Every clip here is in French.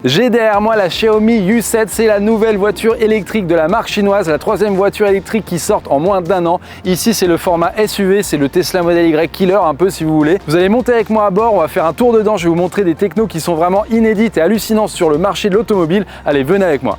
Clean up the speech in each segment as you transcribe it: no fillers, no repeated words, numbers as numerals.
J'ai derrière moi la Xiaomi U7, c'est la nouvelle voiture électrique de la marque chinoise, la troisième voiture électrique qui sort en moins d'1 an. Ici c'est le format SUV, c'est le Tesla Model Y Killer un peu si vous voulez. Vous allez monter avec moi à bord, on va faire un tour dedans, je vais vous montrer des technos qui sont vraiment inédites et hallucinantes sur le marché de l'automobile. Allez, venez avec moi.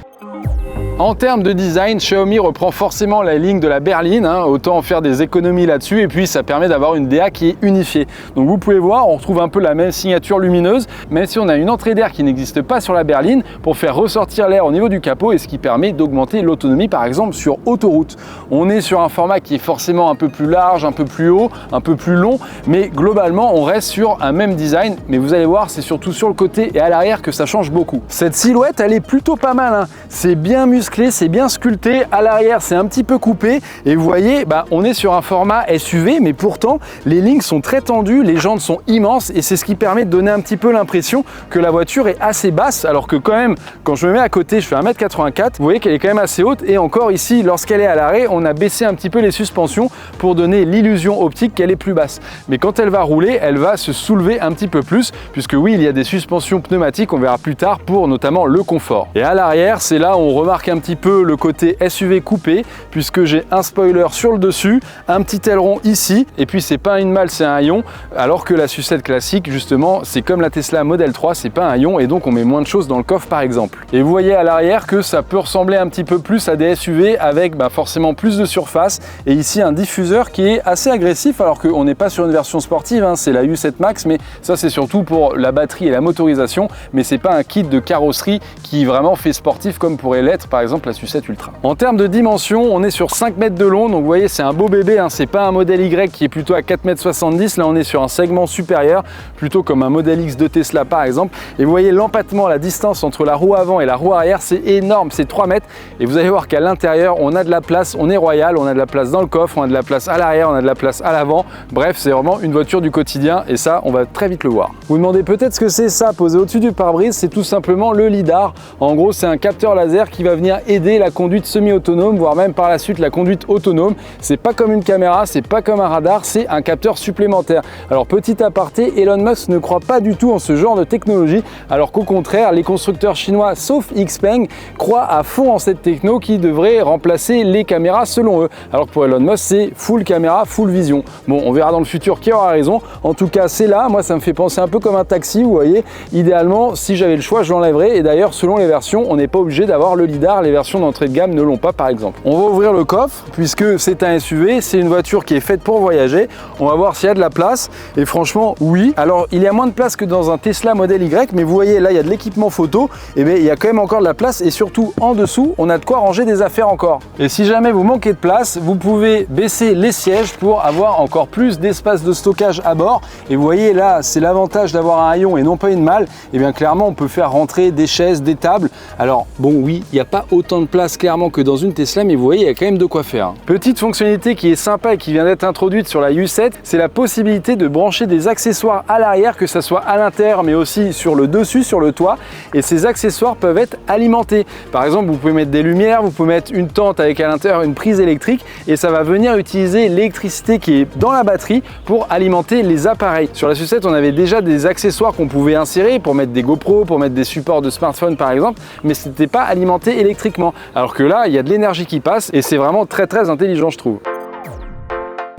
En termes de design, Xiaomi reprend forcément la ligne de la berline, autant faire des économies là-dessus et puis ça permet d'avoir une DA qui est unifiée. Donc vous pouvez voir, on retrouve un peu la même signature lumineuse, même si on a une entrée d'air qui n'existe pas sur la berline pour faire ressortir l'air au niveau du capot et ce qui permet d'augmenter l'autonomie par exemple sur autoroute. On est sur un format qui est forcément un peu plus large, un peu plus haut, un peu plus long, mais globalement on reste sur un même design, mais vous allez voir c'est surtout sur le côté et à l'arrière que ça change beaucoup. Cette silhouette elle est plutôt pas mal, c'est bien musclé, c'est bien sculpté, à l'arrière c'est un petit peu coupé et vous voyez on est sur un format SUV mais pourtant les lignes sont très tendues, les jantes sont immenses et c'est ce qui permet de donner un petit peu l'impression que la voiture est assez basse alors que quand même quand je me mets à côté je fais 1m84, vous voyez qu'elle est quand même assez haute et encore ici lorsqu'elle est à l'arrêt on a baissé un petit peu les suspensions pour donner l'illusion optique qu'elle est plus basse, mais quand elle va rouler elle va se soulever un petit peu plus puisque oui il y a des suspensions pneumatiques, on verra plus tard pour notamment le confort. Et à l'arrière c'est là où on remarque un petit peu le côté SUV coupé puisque j'ai un spoiler sur le dessus, un petit aileron ici et puis c'est pas une malle c'est un haillon alors que la sucette classique justement c'est comme la Tesla Model 3 c'est pas un haillon et donc on met moins de choses dans le coffre par exemple. Et vous voyez à l'arrière que ça peut ressembler un petit peu plus à des SUV avec forcément plus de surface et ici un diffuseur qui est assez agressif alors qu'on n'est pas sur une version sportive, c'est la U7 Max mais ça c'est surtout pour la batterie et la motorisation mais c'est pas un kit de carrosserie qui vraiment fait sportif comme pourrait l'être par exemple la Sucette Ultra. En termes de dimension, on est sur 5 mètres de long, donc vous voyez c'est un beau bébé, c'est pas un modèle Y qui est plutôt à 4,70 m, là on est sur un segment supérieur, plutôt comme un modèle X de Tesla par exemple, et vous voyez l'empattement, la distance entre la roue avant et la roue arrière, c'est énorme, c'est 3 mètres, et vous allez voir qu'à l'intérieur, on a de la place, on est royal, on a de la place dans le coffre, on a de la place à l'arrière, on a de la place à l'avant, bref, c'est vraiment une voiture du quotidien, et ça, on va très vite le voir. Vous demandez peut-être ce que c'est ça, posé au-dessus du pare-brise, c'est tout simplement le lidar, en gros c'est un capteur laser qui va venir aider la conduite semi-autonome, voire même par la suite la conduite autonome. C'est pas comme une caméra, c'est pas comme un radar, c'est un capteur supplémentaire. Alors petit aparté, Elon Musk ne croit pas du tout en ce genre de technologie, alors qu'au contraire, les constructeurs chinois, sauf Xpeng, croient à fond en cette techno qui devrait remplacer les caméras selon eux. Alors que pour Elon Musk, c'est full caméra, full vision. Bon, on verra dans le futur qui aura raison. En tout cas, c'est là, moi ça me fait penser un peu comme un taxi, vous voyez. Idéalement, si j'avais le choix, je l'enlèverais. Et d'ailleurs, selon les versions, on n'est pas obligé d'avoir le lidar, les versions d'entrée de gamme ne l'ont pas par exemple. On va ouvrir le coffre puisque c'est un SUV, c'est une voiture qui est faite pour voyager. On va voir s'il y a de la place et franchement oui. Alors il y a moins de place que dans un Tesla Model Y mais vous voyez là il y a de l'équipement photo et bien il y a quand même encore de la place et surtout en dessous on a de quoi ranger des affaires encore. Et si jamais vous manquez de place vous pouvez baisser les sièges pour avoir encore plus d'espace de stockage à bord et vous voyez là c'est l'avantage d'avoir un haillon et non pas une malle et bien clairement on peut faire rentrer des chaises, des tables. Alors bon oui il n'y a pas autant de place clairement que dans une Tesla, mais vous voyez, il y a quand même de quoi faire. Petite fonctionnalité qui est sympa et qui vient d'être introduite sur la U7, c'est la possibilité de brancher des accessoires à l'arrière, que ce soit à l'intérieur, mais aussi sur le dessus, sur le toit. Et ces accessoires peuvent être alimentés. Par exemple, vous pouvez mettre des lumières, vous pouvez mettre une tente avec à l'intérieur une prise électrique et ça va venir utiliser l'électricité qui est dans la batterie pour alimenter les appareils. Sur la Sucette, on avait déjà des accessoires qu'on pouvait insérer pour mettre des GoPro, pour mettre des supports de smartphone par exemple, mais ce n'était pas alimenté électriquement. Alors que là, il y a de l'énergie qui passe et c'est vraiment très intelligent je trouve.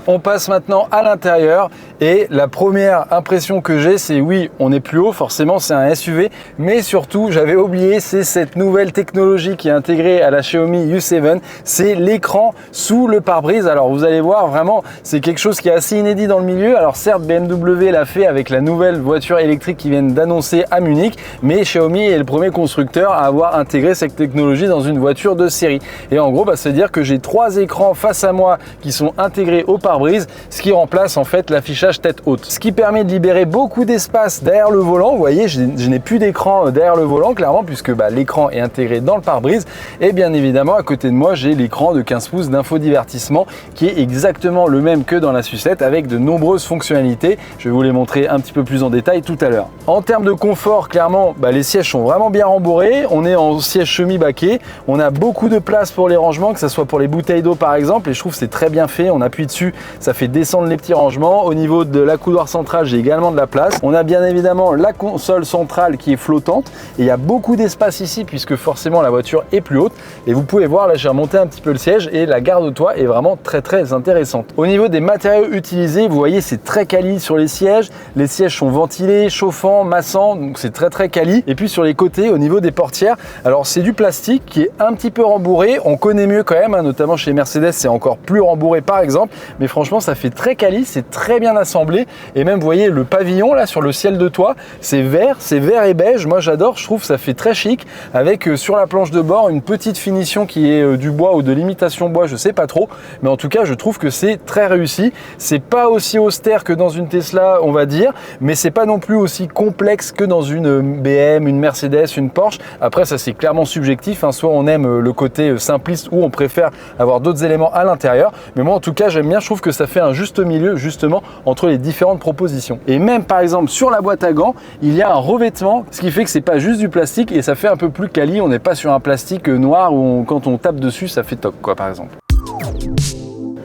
On passe maintenant à l'intérieur et la première impression que j'ai c'est oui on est plus haut, forcément c'est un SUV mais surtout j'avais oublié c'est cette nouvelle technologie qui est intégrée à la Xiaomi U7, c'est l'écran sous le pare-brise. Alors vous allez voir vraiment c'est quelque chose qui est assez inédit dans le milieu. Alors certes BMW l'a fait avec la nouvelle voiture électrique qu'ils viennent d'annoncer à Munich mais Xiaomi est le premier constructeur à avoir intégré cette technologie dans une voiture de série et en gros c'est à dire que j'ai 3 écrans face à moi qui sont intégrés au pare-brise, ce qui remplace en fait l'affichage tête haute. Ce qui permet de libérer beaucoup d'espace derrière le volant. Vous voyez, je n'ai plus d'écran derrière le volant clairement puisque l'écran est intégré dans le pare-brise et bien évidemment à côté de moi j'ai l'écran de 15 pouces d'infodivertissement qui est exactement le même que dans la Sucette avec de nombreuses fonctionnalités. Je vais vous les montrer un petit peu plus en détail tout à l'heure. En termes de confort, clairement, les sièges sont vraiment bien rembourrés. On est en siège semi-baquet. On a beaucoup de place pour les rangements, que ce soit pour les bouteilles d'eau par exemple et je trouve que c'est très bien fait. On appuie dessus, ça fait descendre les petits rangements. Au niveau niveau de l'accoudoir central, j'ai également de la place. On a bien évidemment la console centrale qui est flottante et il y a beaucoup d'espace ici puisque forcément la voiture est plus haute. Et vous pouvez voir, là j'ai remonté un petit peu le siège et la garde-toit est vraiment très intéressante. Au niveau des matériaux utilisés, vous voyez c'est très quali sur les sièges sont ventilés, chauffants, massants, donc c'est très quali. Et puis sur les côtés, au niveau des portières, alors c'est du plastique qui est un petit peu rembourré, on connaît mieux quand même, hein, notamment chez Mercedes c'est encore plus rembourré par exemple, mais franchement ça fait très quali, c'est très bien assemblé. Et même vous voyez le pavillon là sur le ciel de toit, c'est vert et beige, moi j'adore, je trouve que ça fait très chic, avec sur la planche de bord une petite finition qui est du bois ou de l'imitation bois, je sais pas trop, mais en tout cas je trouve que c'est très réussi. C'est pas aussi austère que dans une Tesla on va dire, mais c'est pas non plus aussi complexe que dans une BM, une Mercedes, une Porsche. Après ça c'est clairement subjectif, hein. Soit on aime le côté simpliste ou on préfère avoir d'autres éléments à l'intérieur, mais moi en tout cas j'aime bien, je trouve que ça fait un juste milieu justement entre les différentes propositions. Et même par exemple sur la boîte à gants, il y a un revêtement, ce qui fait que c'est pas juste du plastique et ça fait un peu plus quali, on n'est pas sur un plastique noir où quand on tape dessus ça fait toc quoi par exemple.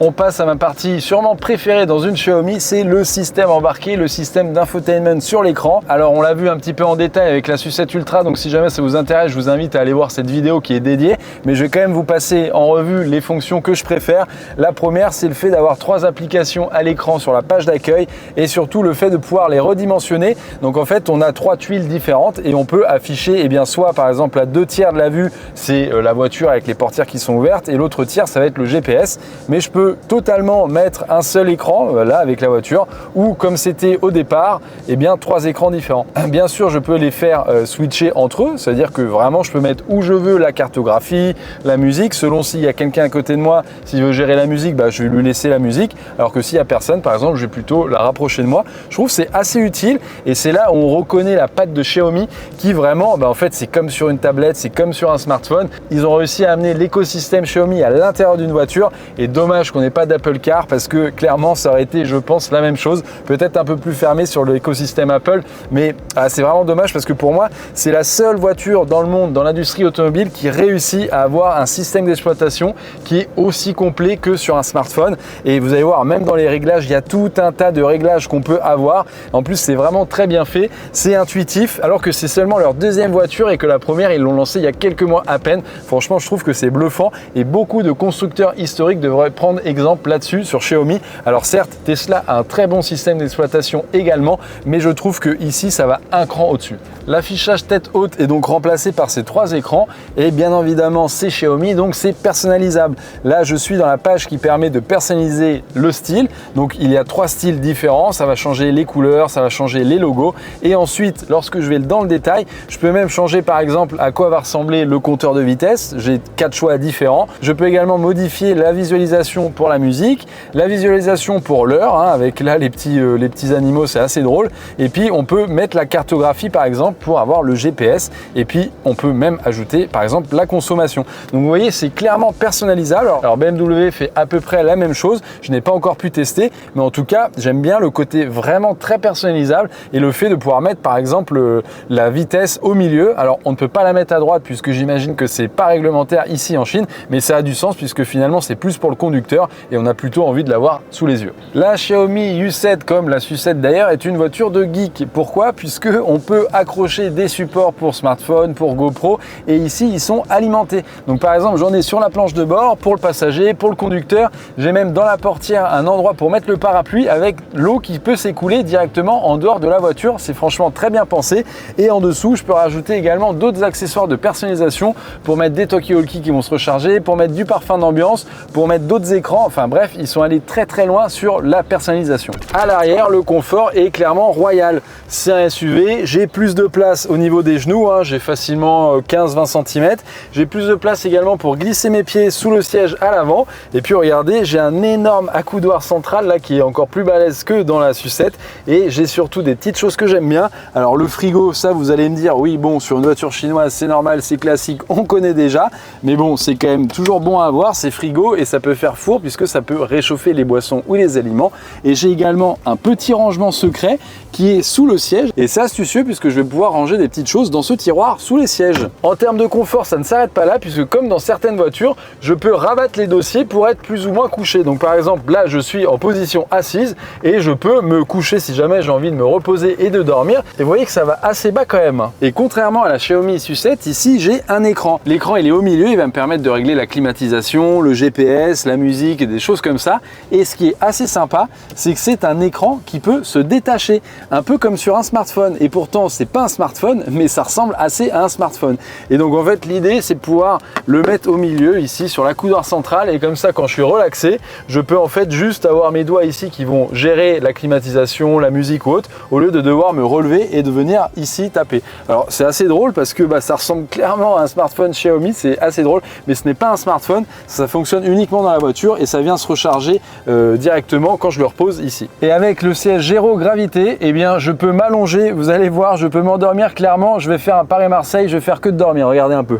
On passe à ma partie sûrement préférée dans une Xiaomi, c'est le système embarqué, le système d'infotainment sur l'écran. Alors on l'a vu un petit peu en détail avec la Sucette Ultra, donc si jamais ça vous intéresse, je vous invite à aller voir cette vidéo qui est dédiée, mais je vais quand même vous passer en revue les fonctions que je préfère. La première, c'est le fait d'avoir 3 applications à l'écran sur la page d'accueil et surtout le fait de pouvoir les redimensionner. Donc en fait, on a 3 tuiles différentes et on peut afficher, eh bien, soit par exemple à 2/3 de la vue, c'est la voiture avec les portières qui sont ouvertes et l'autre tiers, ça va être le GPS, mais je peux totalement mettre un seul écran là avec la voiture ou comme c'était au départ, eh bien 3 écrans différents. Bien sûr, je peux les faire switcher entre eux, c'est-à-dire que vraiment je peux mettre où je veux la cartographie, la musique, selon s'il y a quelqu'un à côté de moi, s'il veut gérer la musique, bah, je vais lui laisser la musique, alors que s'il n'y a personne, par exemple, je vais plutôt la rapprocher de moi. Je trouve que c'est assez utile et c'est là où on reconnaît la patte de Xiaomi qui vraiment, bah, en fait, c'est comme sur une tablette, c'est comme sur un smartphone. Ils ont réussi à amener l'écosystème Xiaomi à l'intérieur d'une voiture et dommage qu'on n'ait pas d'Apple Car parce que clairement ça aurait été, je pense, la même chose, peut-être un peu plus fermé sur l'écosystème Apple, mais c'est vraiment dommage parce que pour moi c'est la seule voiture dans le monde, dans l'industrie automobile qui réussit à avoir un système d'exploitation qui est aussi complet que sur un smartphone. Et vous allez voir, même dans les réglages, il y a tout un tas de réglages qu'on peut avoir. En plus c'est vraiment très bien fait, c'est intuitif, alors que c'est seulement leur deuxième voiture et que la première ils l'ont lancée il y a quelques mois à peine. Franchement je trouve que c'est bluffant et beaucoup de constructeurs historiques devraient prendre exemple là-dessus sur Xiaomi. Alors certes, Tesla a un très bon système d'exploitation également, mais je trouve que ici ça va un cran au-dessus. L'affichage tête haute est donc remplacé par ces 3 écrans et bien évidemment c'est Xiaomi, donc c'est personnalisable. Là je suis dans la page qui permet de personnaliser le style, donc il y a 3 styles différents, ça va changer les couleurs, ça va changer les logos et ensuite lorsque je vais dans le détail, je peux même changer par exemple à quoi va ressembler le compteur de vitesse. J'ai 4 choix différents. Je peux également modifier la visualisation pour la musique, la visualisation pour l'heure, hein, avec là les petits animaux, c'est assez drôle. Et puis on peut mettre la cartographie par exemple pour avoir le GPS. Et puis on peut même ajouter par exemple la consommation. Donc vous voyez, c'est clairement personnalisable. Alors BMW fait à peu près la même chose. Je n'ai pas encore pu tester, mais en tout cas j'aime bien le côté vraiment très personnalisable et le fait de pouvoir mettre par exemple la vitesse au milieu. Alors on ne peut pas la mettre à droite puisque j'imagine que c'est pas réglementaire ici en Chine, mais ça a du sens puisque finalement c'est plus pour le conducteur et on a plutôt envie de l'avoir sous les yeux. La Xiaomi U7, comme la Sucette d'ailleurs, est une voiture de geek. Pourquoi? Puisque on peut accrocher des supports pour smartphone, pour GoPro, et ici ils sont alimentés. Donc par exemple, j'en ai sur la planche de bord pour le passager, pour le conducteur. J'ai même dans la portière un endroit pour mettre le parapluie avec l'eau qui peut s'écouler directement en dehors de la voiture. C'est franchement très bien pensé. Et en dessous, je peux rajouter également d'autres accessoires de personnalisation pour mettre des talkie-walkie qui vont se recharger, pour mettre du parfum d'ambiance, pour mettre d'autres écrans. Enfin bref, ils sont allés très loin sur la personnalisation. À l'arrière, le confort est clairement royal. C'est un SUV, j'ai plus de place au niveau des genoux, hein, j'ai facilement 15-20 cm. J'ai plus de place également pour glisser mes pieds sous le siège à l'avant. Et puis regardez, j'ai un énorme accoudoir central là qui est encore plus balèze que dans la Sucette. Et j'ai surtout des petites choses que j'aime bien. Alors le frigo, ça vous allez me dire, oui bon, sur une voiture chinoise c'est normal, c'est classique, on connaît déjà. Mais bon, c'est quand même toujours bon à avoir ces frigos et ça peut faire fourche autour puisque ça peut réchauffer les boissons ou les aliments. Et j'ai également un petit rangement secret qui est sous le siège et c'est astucieux puisque je vais pouvoir ranger des petites choses dans ce tiroir sous les sièges. En termes de confort, ça ne s'arrête pas là puisque comme dans certaines voitures, je peux rabattre les dossiers pour être plus ou moins couché. Donc par exemple, là je suis en position assise et je peux me coucher si jamais j'ai envie de me reposer et de dormir. Et vous voyez que ça va assez bas quand même. Et contrairement à la Xiaomi SU7, ici j'ai un écran. L'écran il est au milieu, il va me permettre de régler la climatisation, le GPS, la musique et des choses comme ça. Et ce qui est assez sympa, c'est que c'est un écran qui peut se détacher, un peu comme sur un smartphone. Et pourtant, c'est pas un smartphone, mais ça ressemble assez à un smartphone. Et donc en fait, l'idée, c'est de pouvoir le mettre au milieu, ici sur la coudoir centrale. Et comme ça, quand je suis relaxé, je peux en fait juste avoir mes doigts ici qui vont gérer la climatisation, la musique ou autre, au lieu de devoir me relever et de venir ici taper. Alors c'est assez drôle parce que ça ressemble clairement à un smartphone Xiaomi, c'est assez drôle, mais ce n'est pas un smartphone, ça fonctionne uniquement dans la voiture et ça vient se recharger directement quand je le repose ici. Et avec le siège Géro Gravité, eh bien je peux m'allonger, vous allez voir, je peux m'endormir clairement. Je vais faire un Paris-Marseille, je vais faire que de dormir, regardez un peu.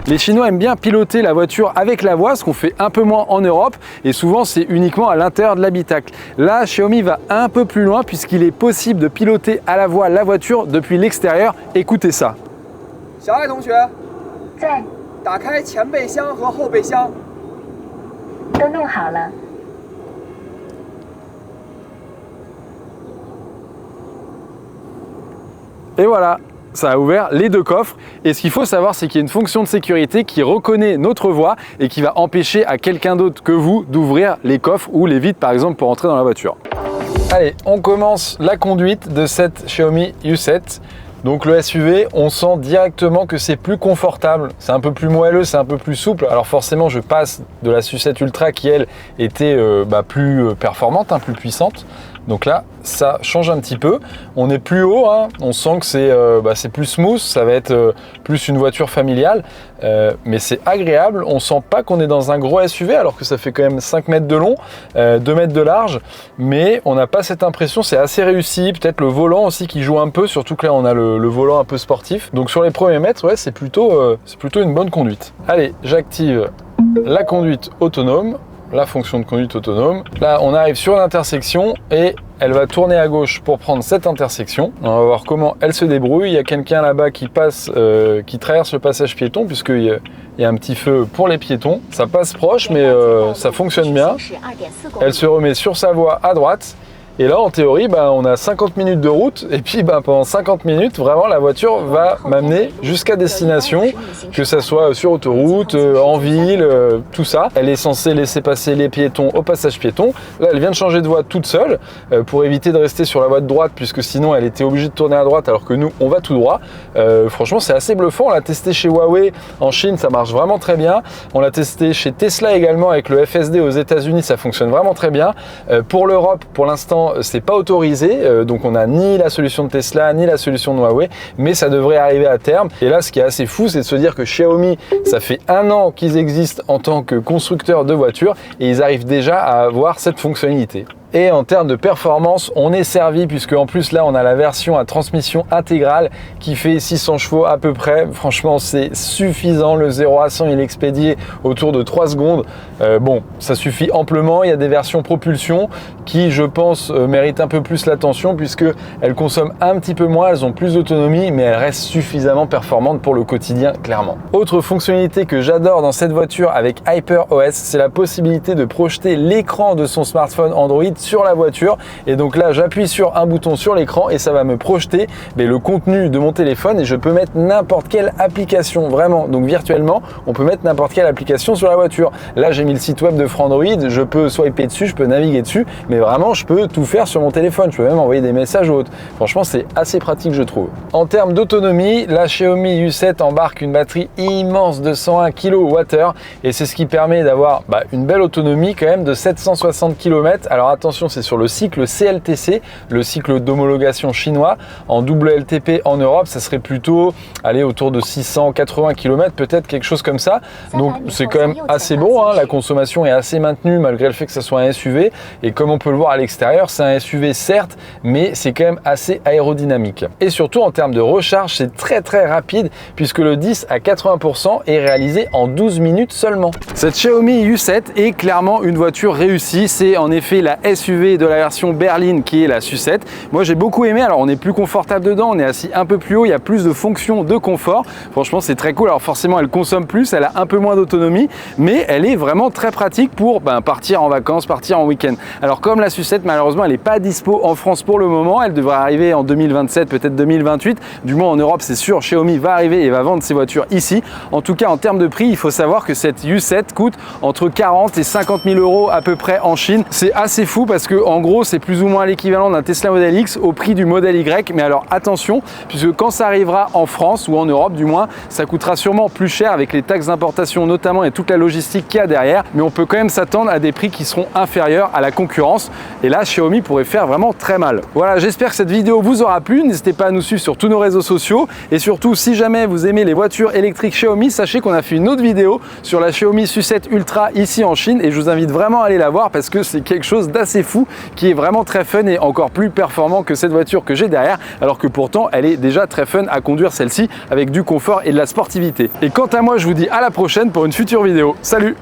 Les Chinois aiment bien piloter la voiture avec la voix, ce qu'on fait un peu moins en Europe et souvent c'est uniquement à l'intérieur de l'habitacle. Là, Xiaomi va un peu plus loin puisqu'il est possible de piloter à la voix la voiture depuis l'extérieur. Écoutez ça. Et voilà, ça a ouvert les deux coffres. Et ce qu'il faut savoir, c'est qu'il y a une fonction de sécurité qui reconnaît notre voix et qui va empêcher à quelqu'un d'autre que vous d'ouvrir les coffres ou les vitres par exemple pour entrer dans la voiture. Allez, on commence la conduite de cette Xiaomi U7. Donc le SUV, on sent directement que c'est plus confortable, c'est un peu plus moelleux, c'est un peu plus souple. Alors forcément, je passe de la SU7 Ultra qui, elle, était plus performante, plus puissante. Donc là, ça change un petit peu. On est plus haut, on sent que c'est plus smooth, ça va être plus une voiture familiale. Mais c'est agréable, on sent pas qu'on est dans un gros SUV alors que ça fait quand même 5 mètres de long, 2 mètres de large. Mais on n'a pas cette impression, c'est assez réussi. Peut-être le volant aussi qui joue un peu, surtout que là on a le volant un peu sportif. Donc sur les premiers mètres, ouais, c'est plutôt une bonne conduite. Allez, j'active la conduite autonome. La fonction de conduite autonome. Là, on arrive sur l'intersection et elle va tourner à gauche pour prendre cette intersection. On va voir comment elle se débrouille. Il y a quelqu'un là-bas qui passe, qui traverse le passage piéton puisqu'il y a un petit feu pour les piétons. Ça passe proche, mais ça fonctionne bien. Elle se remet sur sa voie à droite. Et là, en théorie, on a 50 minutes de route et puis pendant 50 minutes, vraiment, la voiture va m'amener jusqu'à destination, que ça soit sur autoroute, en ville, tout ça. Elle est censée laisser passer les piétons au passage piéton. Là, elle vient de changer de voie toute seule pour éviter de rester sur la voie de droite puisque sinon, elle était obligée de tourner à droite alors que nous, on va tout droit. Franchement, c'est assez bluffant. On l'a testé chez Huawei en Chine, ça marche vraiment très bien. On l'a testé chez Tesla également avec le FSD aux États-Unis, ça fonctionne vraiment très bien. Pour l'Europe, pour l'instant, c'est pas autorisé, donc on n'a ni la solution de Tesla ni la solution de Huawei, mais ça devrait arriver à terme. Et là, ce qui est assez fou, c'est de se dire que Xiaomi, ça fait 1 an qu'ils existent en tant que constructeurs de voitures et ils arrivent déjà à avoir cette fonctionnalité. Et en termes de performance, on est servi puisque en plus là on a la version à transmission intégrale qui fait 600 chevaux à peu près. Franchement, c'est suffisant. Le 0 à 100 il est expédié autour de 3 secondes. Bon, ça suffit amplement. Il y a des versions propulsion qui, je pense, méritent un peu plus l'attention puisque elles consomment un petit peu moins, elles ont plus d'autonomie, mais elles restent suffisamment performantes pour le quotidien, clairement. Autre fonctionnalité que j'adore dans cette voiture avec HyperOS, c'est la possibilité de projeter l'écran de son smartphone Android sur la voiture. Et donc là, j'appuie sur un bouton sur l'écran et ça va me projeter le contenu de mon téléphone et je peux mettre n'importe quelle application, vraiment. Donc virtuellement, on peut mettre n'importe quelle application sur la voiture. Là, j'ai mis le site web de Frandroid, je peux swiper dessus, je peux naviguer dessus, mais vraiment, je peux tout faire sur mon téléphone. Je peux même envoyer des messages ou autres. Franchement, c'est assez pratique, je trouve. En termes d'autonomie, la Xiaomi U7 embarque une batterie immense de 101 kWh et c'est ce qui permet d'avoir une belle autonomie quand même de 760 km. Alors attention, attention, c'est sur le cycle CLTC, le cycle d'homologation chinois. En WLTP en Europe, ça serait plutôt aller autour de 680 km, peut-être quelque chose comme ça. Donc c'est quand même assez bon, hein. La consommation est assez maintenue malgré le fait que ça soit un SUV. Et comme on peut le voir à l'extérieur, c'est un SUV certes, mais c'est quand même assez aérodynamique. Et surtout en termes de recharge, c'est très rapide puisque le 10 à 80% est réalisé en 12 minutes seulement. Cette Xiaomi U7 est clairement une voiture réussie. C'est en effet la SUV de la version berline qui est la SU7. Moi j'ai beaucoup aimé. Alors on est plus confortable dedans, on est assis un peu plus haut, il y a plus de fonctions de confort. Franchement c'est très cool. Alors forcément elle consomme plus, elle a un peu moins d'autonomie, mais elle est vraiment très pratique pour partir en vacances, partir en week-end. Alors comme la SU7 malheureusement elle n'est pas dispo en France pour le moment, elle devrait arriver en 2027, peut-être 2028. Du moins en Europe c'est sûr, Xiaomi va arriver et va vendre ses voitures ici. En tout cas en termes de prix, il faut savoir que cette U7 coûte entre 40 et 50 000 euros à peu près en Chine. C'est assez fou parce que en gros c'est plus ou moins l'équivalent d'un Tesla Model X au prix du Model Y. Mais alors attention, puisque quand ça arrivera en France ou en Europe du moins, ça coûtera sûrement plus cher avec les taxes d'importation notamment et toute la logistique qu'il y a derrière. Mais on peut quand même s'attendre à des prix qui seront inférieurs à la concurrence. Et là Xiaomi pourrait faire vraiment très mal. Voilà, j'espère que cette vidéo vous aura plu. N'hésitez pas à nous suivre sur tous nos réseaux sociaux. Et surtout, si jamais vous aimez les voitures électriques Xiaomi, sachez qu'on a fait une autre vidéo sur la Xiaomi SU7 Ultra ici en Chine. Et je vous invite vraiment à aller la voir parce que c'est quelque chose d'assez fou qui est vraiment très fun et encore plus performant que cette voiture que j'ai derrière. Alors que pourtant, elle est déjà très fun à conduire celle-ci avec du confort et de la sportivité. Et quant à moi, je vous dis à la prochaine pour une future vidéo. Salut!